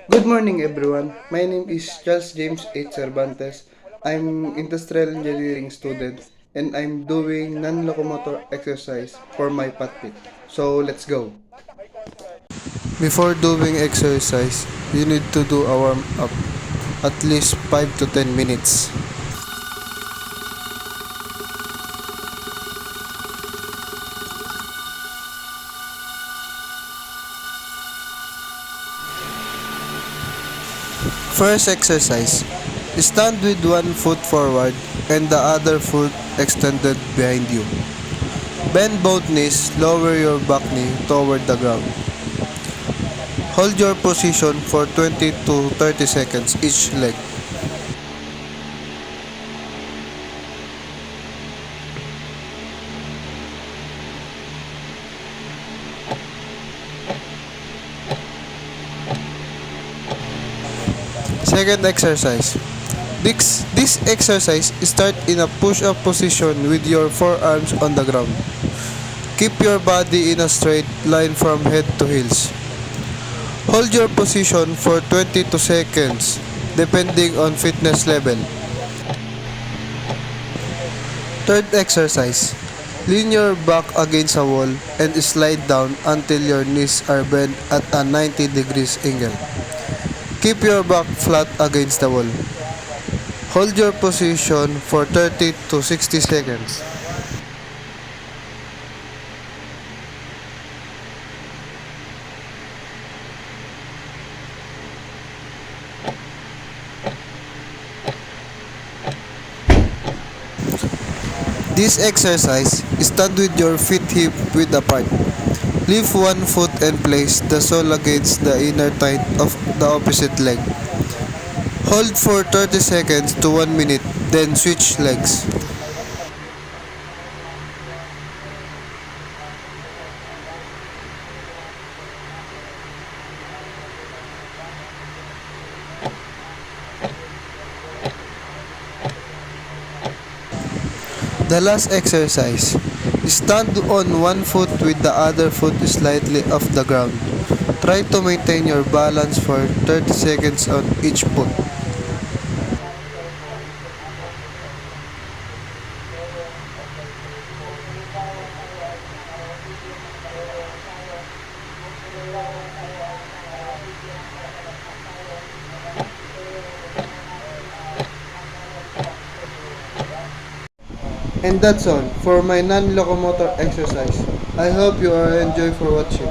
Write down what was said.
Good morning, everyone. My name is Charles James H. Cervantes. I'm industrial engineering student and I'm doing non-locomotor exercise for my PATPIT. So let's go. Before doing exercise, you need to do a warm up at least 5 to 10 minutes. First exercise. Stand with one foot forward and the other foot extended behind you. Bend both knees, lower your back knee toward the ground. Hold your position for 20 to 30 seconds each leg. Second exercise. This exercise start in a push-up position with your forearms on the ground. Keep your body in a straight line from head to heels. Hold your position for 22 seconds depending on fitness level. Third exercise. Lean your back against a wall and slide down until your knees are bent at a 90 degrees angle. Keep your back flat against the wall. Hold your position for 30 to 60 seconds. This exercise, stand with your feet hip width apart. Lift one foot and place the sole against the inner thigh of the opposite leg. Hold for 30 seconds to 1 minute, then switch legs. The last exercise. Stand on one foot with the other foot slightly off the ground. Try to maintain your balance for 30 seconds on each foot. And that's all for my non-locomotor exercise. I hope you are enjoy for watching.